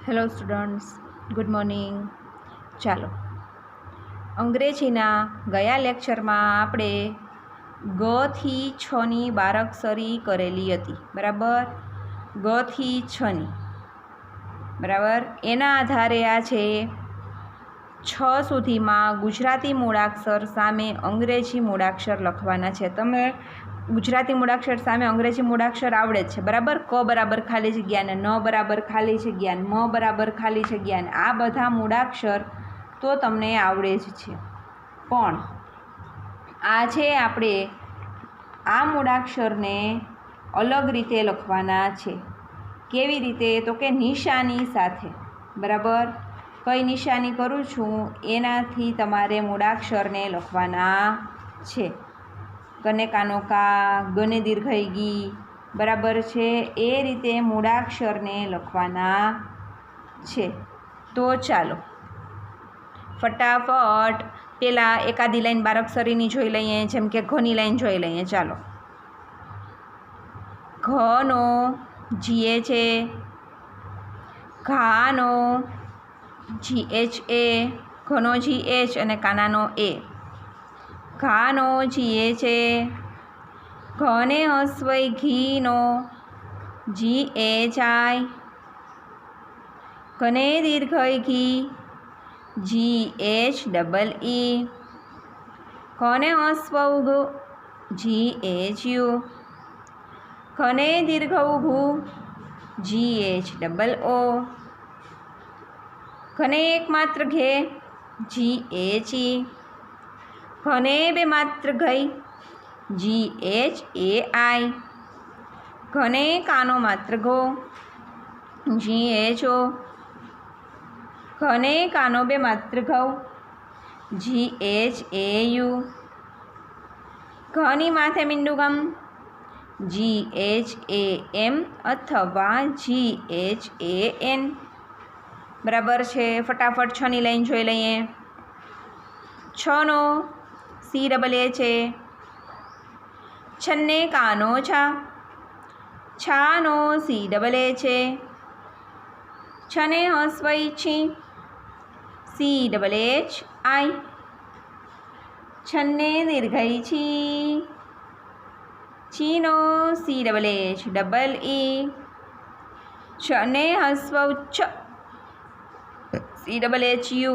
Hello students, good morning. ચાલો, અંગ્રેજીના ગયા લેક્ચરમાં આપણે ગ થી છની બારાક્ષરી કરેલી હતી. બરાબર, ગ થી છની. બરાબર, એના આધારે આ છે 6 સુધીમાં ગુજરાતી મૂળાક્ષર સામે અંગ્રેજી મૂળાક્ષર લખવાના છે. તમે ગુજરાતી મૂળાક્ષર સામે અંગ્રેજી મૂળાક્ષર આવડે જ છે. બરાબર, ક બરાબર ખાલી જગ્યા ને, ન બરાબર ખાલી જગ્યા ને, મ બરાબર ખાલી જગ્યા ને, આ બધા મૂળાક્ષર તો તમને આવડે જ છે. પણ આજે આપણે આ મૂળાક્ષરને અલગ રીતે લખવાના છે. કેવી રીતે? તો કે નિશાની સાથે. બરાબર, કઈ નિશાની કરું છું એનાથી તમારે મૂળાક્ષરને લખવાના છે. કને કાનો કા, ગને દીર્ઘઈ ગી. બરાબર છે, એ રીતે મૂળાક્ષરને લખવાના છે. તો ચાલો ફટાફટ પહેલાં એકાદી લાઈન બારાક્ષરીની જોઈ લઈએ, જેમ કે ઘની લાઈન જોઈ લઈએ. ચાલો, ઘનો જીએ છે, ઘાનો GH એ, ઘનો GH અને કાનાનો એ. ઘાનો જીએ છે, ઘને હસ્વઈ ઘીનો GH આય, ઘને દીર્ઘઈ ઘી GHEE, ઘને હસ્વઉ ઘ GHU, ઘને દીર્ઘઉ ઘુ GHOO, ઘને એક માત્ર ઘે GHE, ઘને બે માત્ર ઘઈ GHAI, ઘને કાનો માત્ર ઘો GHO, ઘને કાનો બે માત્ર ઘઉ GHAU, ઘની માથે મીંડું ગમ GHAM અથવા GHAN. બરાબર છે. ફટાફટ છની લાઈન જોઈ લઈએ. છનો CAA છે, છન્ને કાનો છા, છાનો CAA છે, છને હસ્વઈ છી CHH આઈ, છન્ને દીર્ઘઈ છી, છીનો CHHEE, છને હસ્વઉ છ CHHU,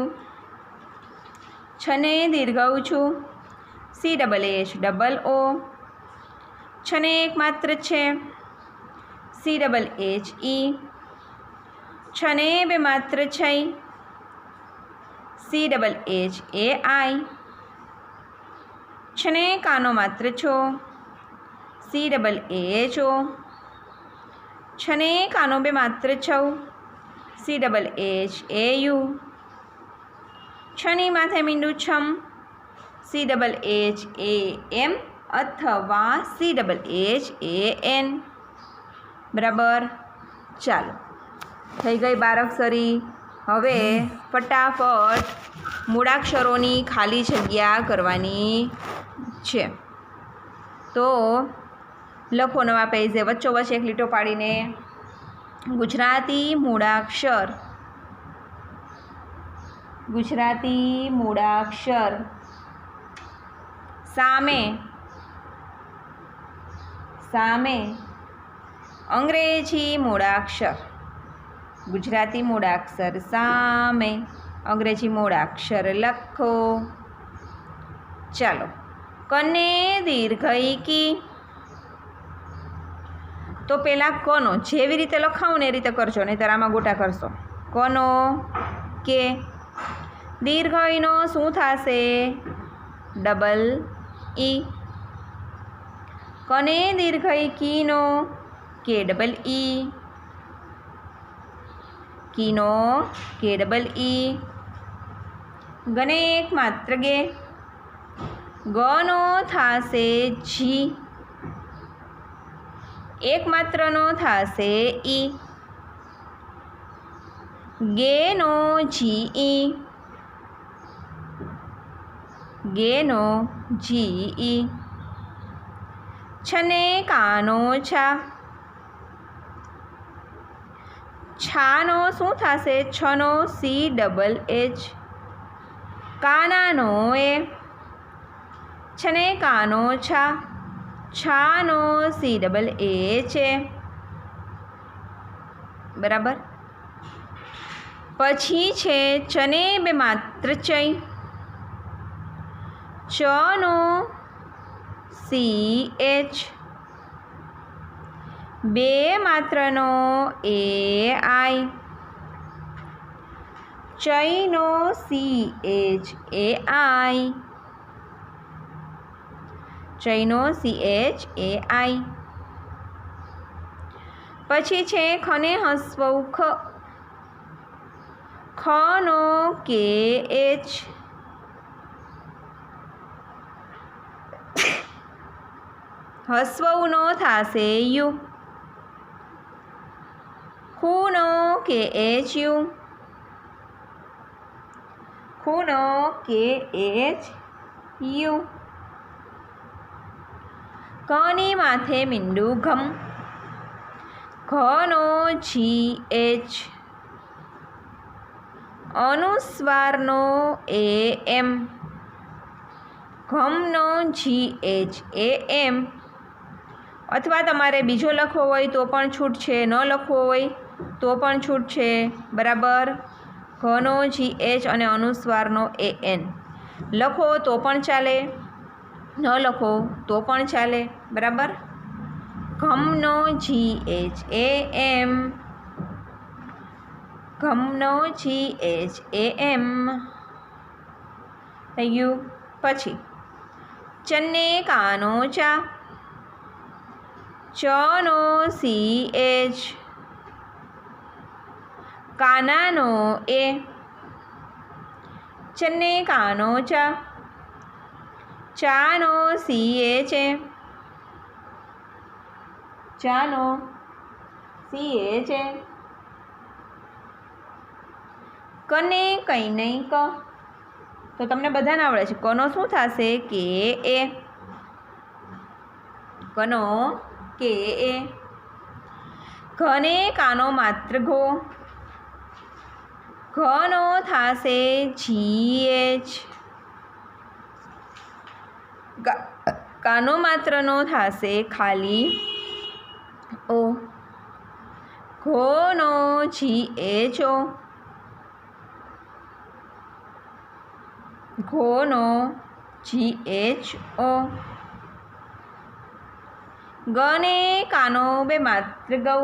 છને દીર્ઘઉ છું CHHO, છને એક માત્ર છે CHHE, છને બે માત્ર છે CHHAI, છને કાનો માત્ર છો CHHO, છને કાનો બે માત્ર છઉ CHHAU, છની માથે મીંડું છમ CHHAM અથવા CHHAN. બરાબર, ચાલો થઈ ગઈ બારાક્ષરી. હવે ફટાફટ મૂળાક્ષરોની ખાલી જગ્યા કરવાની છે. તો લખો નવા પેજે વચ્ચોવચ્ચ એક લીટો પાડીને ગુજરાતી મૂળાક્ષર, ગુજરાતી મૂળાક્ષર સામે સામે અંગ્રેજી મૂળાક્ષર, ગુજરાતી મૂળાક્ષર સામે અંગ્રેજી મૂળાક્ષર લખો. ચાલો, કને દીર્ઘઈ કી. તો પહેલાં કનો જેવી રીતે લખાવું ને એ રીતે કરજો, નહીંતર આમાં ગોટા કરશો. કનો કે, દીર્ઘઈનો શું થશે? Double E. કને દીર્ઘઈ કીનો કે ડબલ ઈ, કીનો કે ડબલ ઈ. ગને એક માત્ર ગે, ગનો થશે જી, એક માત્રનો થશે ઈ, ગેનો GE, ગેનો GE. છને કાનો છા, છાનો શું થશે? છનો સી ડબલ એચ. કાનાનો એ. છને કાનો છા. છાનો સી ડબલ એચ એ. બરાબર. પછી છે ચને બે માત્ર ચય. ચનો સી એચ. બે માત્રનો એ આઈ. ચયનો સી એચ એ આઈ. ચયનો સી એચ એ આઈ. પછી છે ખને હસ્વઉ ખ. ખનો કે એચ. હસ્વઉનો થશે યુ. ખૂનો કે એચ યુ. ખૂનો કે એચ યુ. કની માથે મીંડું ઘમ. ઘનો જી એચ. અનુસ્વારનો એ એમ. ઘમનો જી એચ એ એમ. અથવા તમારે બીજો લખવો હોય તો પણ છૂટ છે, ન લખવો હોય તો પણ છૂટ છે. બરાબર. ઘનો જી એચ અને અનુસ્વારનો એ એન લખો તો પણ ચાલે, ન લખો તો પણ ચાલે. બરાબર. ઘમનો G H A M. ઘમનો G H A એમ થઈ ગયું. પછી ચને કાનો ચા. ચનો સી એચ. કાનાનો એ. ચને કાનો ચા. ચાનો સી એચ એ. ચાનો સી એચ એ. કને કંઈ નહીં ક. તો તમને બધાને આવડે છે. કનો શું થશે? કે એ. કનો કે એ. ઘને કાનો માત્ર ઘો. ઘનો થશે જી એચ. કાનો માત્રનો થશે ખાલી ઓ. ઘોનો G H O. ઘોનો G H O. ગને કાનો બે માત્ર ગૌ.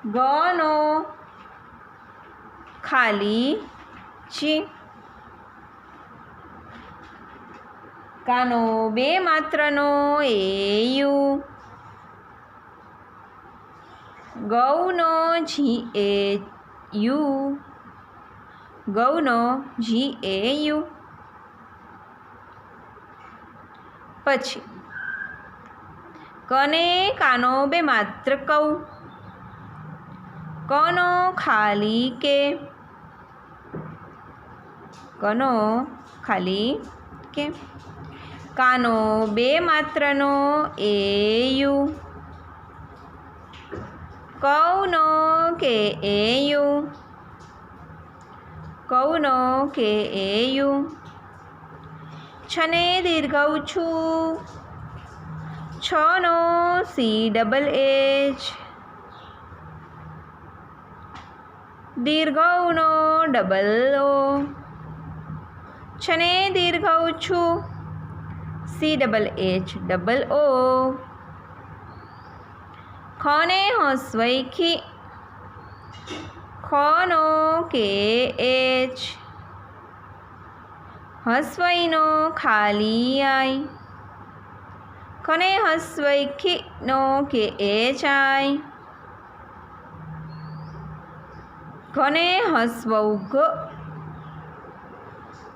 ગનો ખાલી ચી. કાનો બે માત્રનો એ યુ. ગૌનો જી એ યુ. ગૌનો જી એ યુ. પછી કને કાનો બે માત્ર કૌ. કનો ખાલી કે. કનો ખાલી કે. કાનો બે માત્રનો એ યુ. કૌનો કે એ યુ. કૌનો કે એ યુ. છને દીર્ઘઉ છું. છનો સી ડબલ એચ. દીર્ઘઉનો ડબલ ઓ. છને દીર્ઘઉ છું. C double H double O. ખને હસ્વઈ ખી. ખનો કે એચ. હસ્વઈનો ખાલી આઈ. ખને હસ્વઈ ખી નો કે એચ આઈ. ઘને હસ્વઉ ઘ.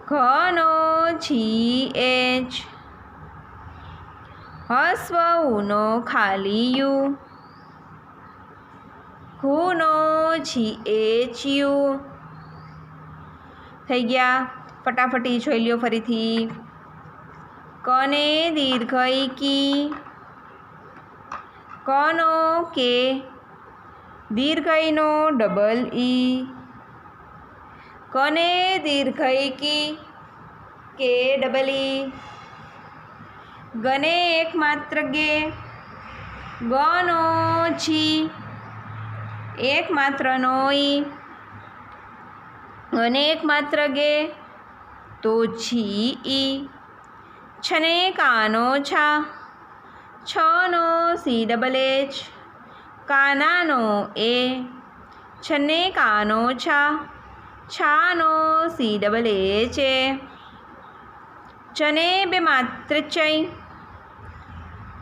ઘનો જી એચ. હસ્વઉનો ખાલી યુ. ઘુનો જી એચ યુ. થઈ ગયા. ફટાફટી જોઈ લ્યો ફરીથી. કને દીર્ઘઈ કી. કનો કે દીર્ઘઈનો ડબલ ઈ, કને દીર્ઘઈ કી, કે ડબલ ઈ, ગને એકમાત્ર ગે, ગનો જી, એકમાત્રનો ઈ, અને એકમાત્ર ગે તો જી ઈ, છને કાનો છા, છનો સી ડબલ એચ, કાનાનો એ, છને કાનો છા, છાનો સી ડબલ એચ એ, ચને બે માત્ર ચઈ,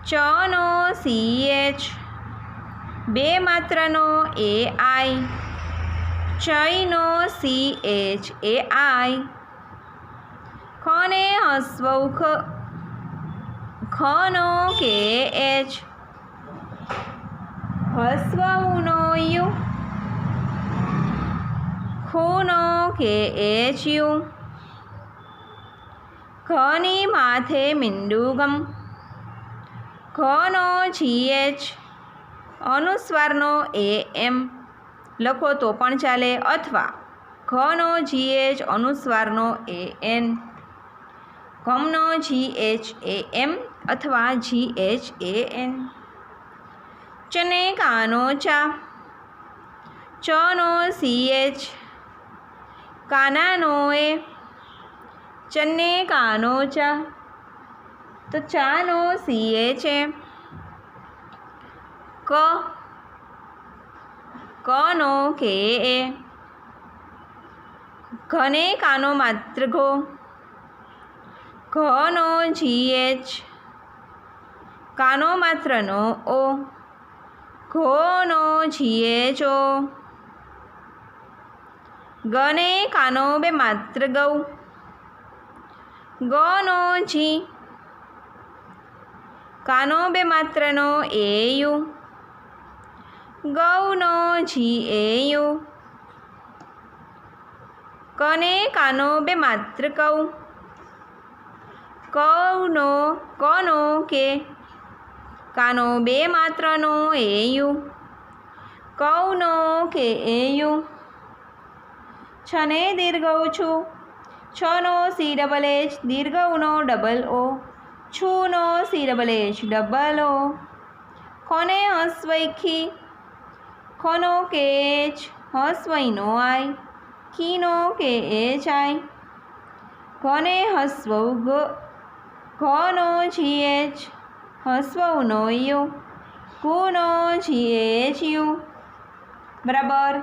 ચનો સી એચ, બે માત્રનો A I, ચઈનો C H A આઈ, ખને હસ્વઉ ખ, ખનો કે એચ, હસ્વઉનો યુ, ખૂનો કે એચ યુ, ઘની માથે મીંડુગમ, ઘનો જી એચ, અનુસ્વારનો એ એમ લખો તો પણ ચાલે, અથવા ઘનો જી એચ અનુસ્વારનો એ એન, ઘમનો જી એચ એ એમ અથવા જી એચ એ એન, ચને કાનો ચા, ચનો સી એચ, કાનાનો એ, ચને કાનો ચા, તો ચાનો સી એચ એ, કનો કે એ, ઘને કાનો માત્ર ઘો, ઘનો જી એચ, કાનો માત્રનો ઓ, ઘોનો જી એચ ઓ, ગને કાનો બે માત્ર ગૌ, ગનો જી, કાનો બે માત્રનો એ યુ, ગૌનો જી એ યુ, કને કાનો બે માત્ર કૌ, કૌનો કનો કે, કાનો બે માત્રનો એ યુ, કૌનો કે એ યુ, છને દીર્ઘઉ છું, છનો સી ડબલ એચ, દીર્ઘઉનો ડબલ ઓ, છુનો C double H double O, ખને હસ્વઈ ખી, ખનો કે એચ, હસ્વઈનો આઈ, ખીનો કે એચ આઈ, ઘને હસ્વઉ ગ, ઘનો જી એચ, હસ્વઉનો યુ, કુનો જી એચ યુ. બરાબર,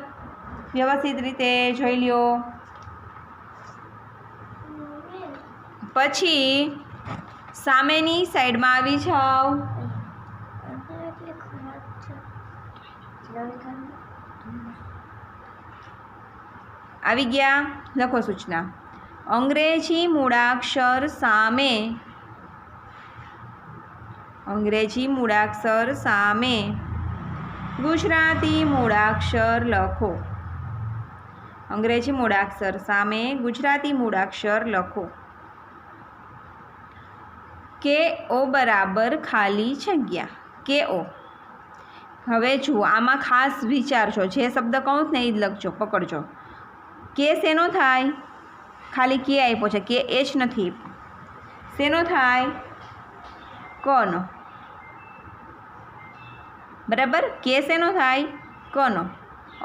વ્યવસ્થિત રીતે જોઈ લ્યો. પછી સામેની સાઈડમાં આવી જાઓ. આવી ગયા, લખો સૂચના. અંગ્રેજી મૂળાક્ષર સામે, અંગ્રેજી મૂળાક્ષર સામે ગુજરાતી મૂળાક્ષર લખો. અંગ્રેજી મૂળાક્ષર સામે ગુજરાતી મૂળાક્ષર લખો. કે ઓ બરાબર ખાલી જગ્યા, કે ઓ. હવે જુઓ, આમાં ખાસ વિચારજો, જે શબ્દ કહું ને એ જ લખજો, પકડજો. કે શેનો થાય? ખાલી કે આપ્યો છે, કે એચ નથી. શેનો થાય? કનો. બરાબર, કે શેનો થાય? કનો.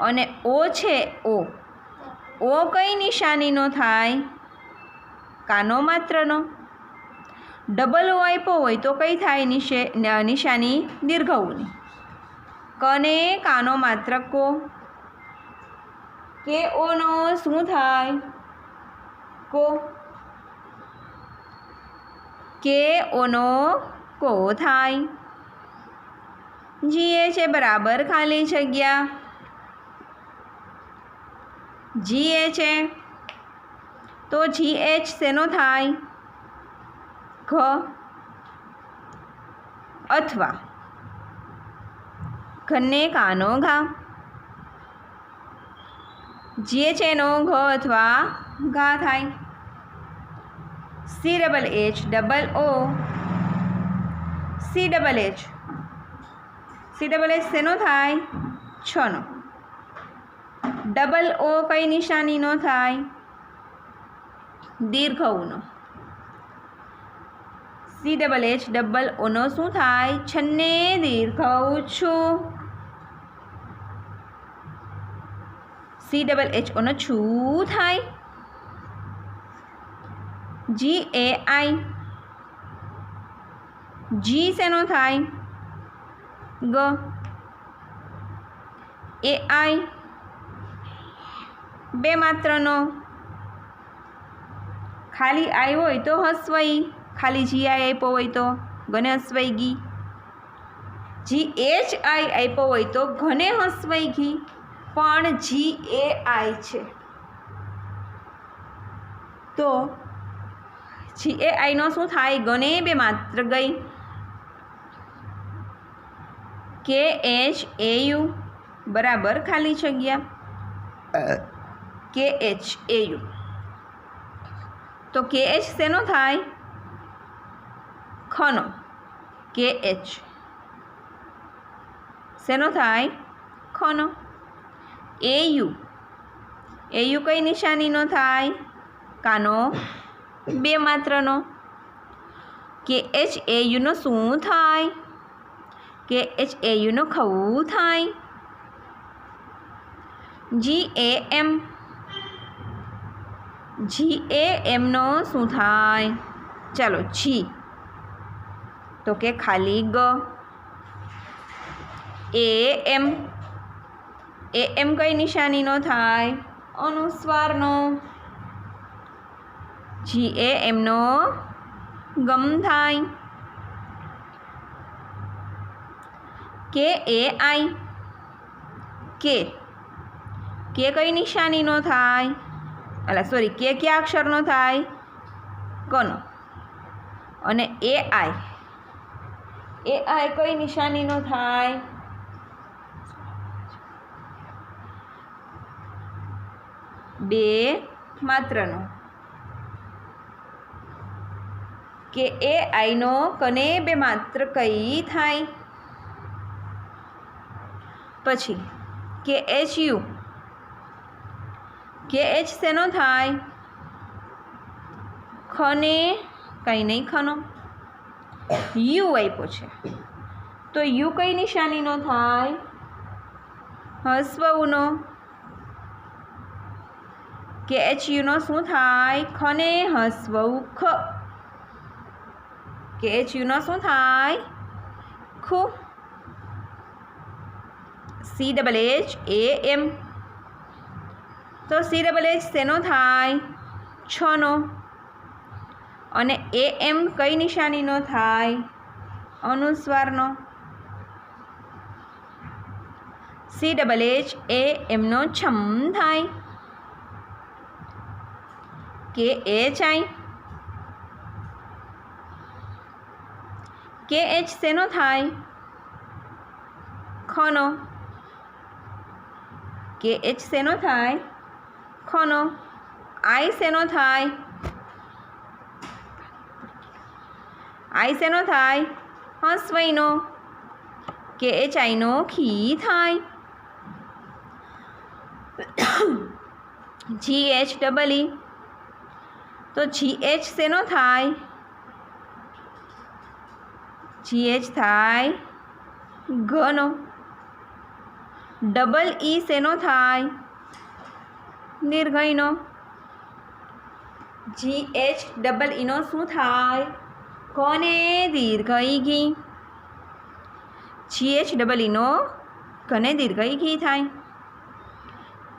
અને ઓ છે, ઓ. ઓ કઈ નિશાનીનો થાય? કાનો માત્રનો. ડબલ ઓ આપ્યો હોય તો કઈ થાય નિશાની? દીર્ઘઉની. કને કાનો માત્ર કો. કે ઓનો શું થાય? કો. કે ઓનો કો થાય. જી એ છે બરાબર ખાલી જગ્યા. જી એ છે તો જી એચ શેનો થાય? ઘ. અથવા ઘને કાનો ઘા. જે છે એનો ઘ અથવા ઘા થાય. C double H double O. C double H. C double H શેનો થાય? છનો. ડબલ ઓ કઈ નિશાનીનો થાય? દીર્ઘ ઉનો. CH ડબલ ઓનો શું થાય? છન્ને દીર્ઘ છું. CH ઓનો છું થાય? GAI. જી શેનો થાય? ગ. AI બે માત્રનો. ખાલી આઈ હોય તો હસવઈ, ખાલી GI આપ્યો હોય તો ઘને હસવાઈ ગઈ. GHI આપ્યો હોય તો ઘને હસવાઈ ગઈ, પણ GAI છે તો GAI નો શું થાય? ગને બે માત્ર ગઈ. KHAU બરાબર ખાલી જગ્યા KHAU. તો KH શેનો થાય? ખનો. KH શેનો થાય? ખનો. AU કઈ નિશાનીનો થાય? કાનો બે માત્રનો. KHAU નો શું થાય? KHAU નો ખવું થાય. GAM નો શું થાય? ચાલો જી તો કે ખાલી ગ. AM કઈ નિશાનીનો થાય? અનુસ્વારનો. GAM નો ગમ થાય. KAI કે કઈ નિશાનીનો થાય? સોરી, કે કયા અક્ષરનો થાય? કનો. અને AI કઈ નિશાનીનો થાય? બે માત્રનો. KAI નો કને બે માત્ર કઈ થાય? પછી KHU. KH શેનો થાય? ખને કંઈ નહીં, ખનો. યુ આપ્યો છે તો યુ કઈ નિશાનીનો થાય? હસ્વઉનો. KHU નો શું થાય? ખને હસ્વઉ ખ. KHU નો શું થાય? ખુ. CHHAM તો CHH શેનો થાય? છનો. અને AM કઈ નિશાનીનો થાય? અનુસ્વારનો. CHHAM નો છમ થાય. KHI KH શેનો થાય? ખનો. KH શેનો થાય? ખનો. I શેનો થાય? I શેનો થાય? હસ્વઈનો. KHI નો ખી થાય. GHEE તો GH શેનો થાય? GH થાય ઘનો. ડબલ E શેનો થાય? દીર્ઘઈનો. GHEE નો શું થાય? કોને દીર્ઘઈ ઘી. GHEE નો કને દીર્ઘઈ ઘી થાય.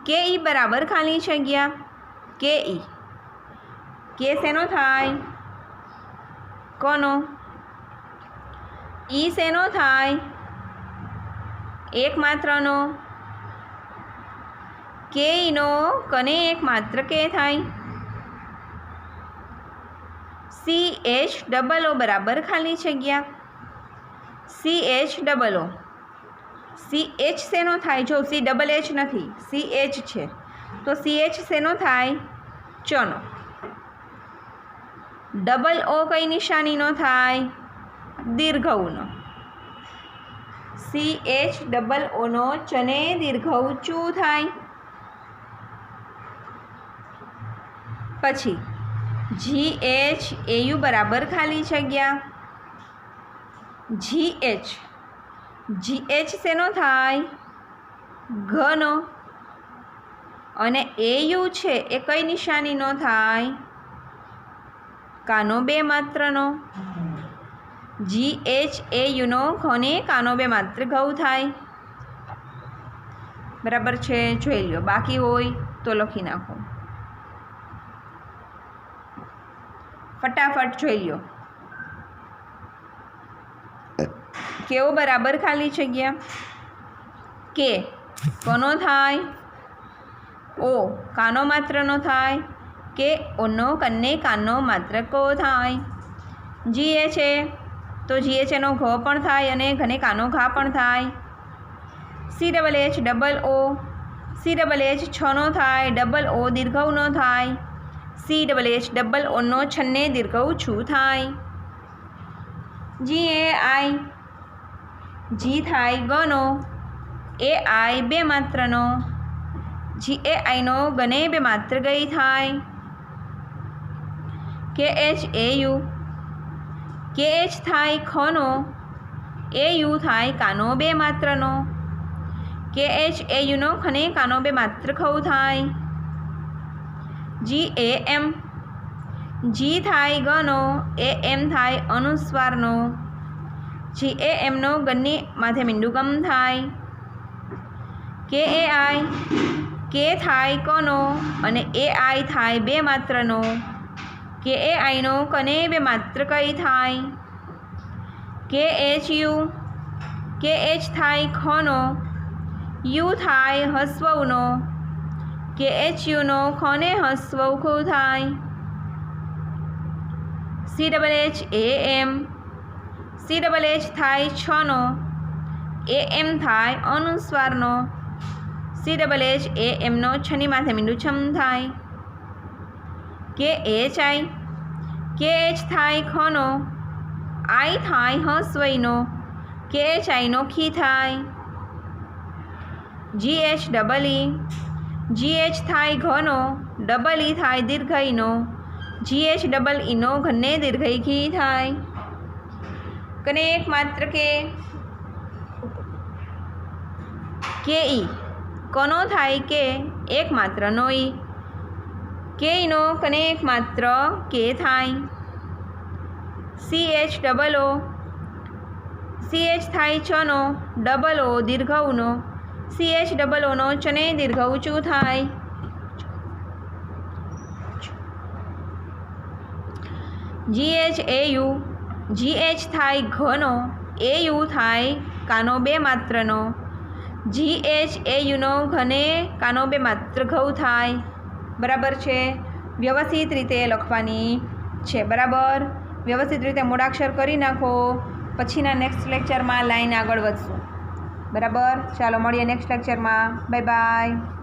KE બરાબર ખાલી જગ્યા KE. કે શેનો થાય? કોનો. ઈ શેનો થાય? એક માત્રનો. કે નો કને એક માત્ર કે થાય. CHOO બરાબર ખાલી જગ્યા CHOO. CH શેનો થાય? જો CHH નથી, CH છે તો CH શેનો થાય? ચનો. ડબલ O કઈ નિશાનીનો થાય? દીર્ઘઉનો. CHOO ચને દીર્ઘ ઊંચું થાય. પછી GHAU બરાબર ખાલી જગ્યા. GH શેનો થાય? ઘનો. અને AU છે એ કઈ નિશાનીનો થાય? કાનો બે માત્રનો. GHAUનો ઘને કાનો બે માત્ર ઘઉં થાય. બરાબર છે, જોઈ લો. બાકી હોય તો લખી નાખો, ફટાફટ જોઈ લો. કેવો બરાબર ખાલી જગ્યા? કે કોનો થાય? ઓ કાનો માત્રનો થાય. કે ઓનો કન્ને કાનો માત્ર કો થાય. GH છે તો GH એનો ઘ પણ થાય અને ઘને કાનો ઘા પણ થાય. CHHO છનો થાય, ડબલ ઓ દીર્ઘવનો થાય. CHHOનો છને દીર્ઘ ઊંચું થાય. GAI જી થાય ગનો, AI બે માત્રનો. GAIનો ગને બે માત્ર ગઈ થાય. KHAU KH થાય ખનો, AU થાય કાનો બે માત્રનો. KHAUનો ખને કાનો બે માત્ર ખઉ થાય. GAM જી થાય ગનો, AM થાય અનુસ્વારનો. GAMનો ગની માથે મીંડું ગમ થાય. KAI કે થાય કનો અને AI થાય બે માત્રનો. KAIનો કને બે માત્ર કઈ થાય. KHU KH થાય ખનો, U થાય હસ્વનો. KHUનો ખને હસ્વ ખું થાય. CHHAM થાય છનો, AM થાય અનુસ્વારનો. CHHAMનો છની માથે મીંડું છમ થાય. KHI KH થાય ખનો, I થાય હસ્વઈનો. KHIનો ખી થાય. GH થાય ઘનો, ડબલ ઈ થાય દીર્ઘઈનો. GHEEનો ઘને દીર્ઘઈ ઘી થાય. કને એક માત્ર કે ઈ કોનો થાય? કે એક માત્રનો ઈ. કે ઈનો કને એક માત્ર કે થાય. CHOO CH થાય છનો, ડબલ ઓ દીર્ઘઉનો. CHOOનો ચને દીર્ઘ ઊંચું થાય. GHAU GH થાય ઘનો, AU થાય કાનો બે માત્રનો. GHAUનો ઘને કાનો બે માત્ર ઘઉં થાય. બરાબર છે, વ્યવસ્થિત રીતે લખવાની છે. બરાબર, વ્યવસ્થિત રીતે મૂળાક્ષર કરી નાખો. પછીના નેક્સ્ટ લેક્ચરમાં લાઈન આગળ વધશું. બરાબર, ચાલો મળીએ નેક્સ્ટ લેક્ચરમાં. Bye bye.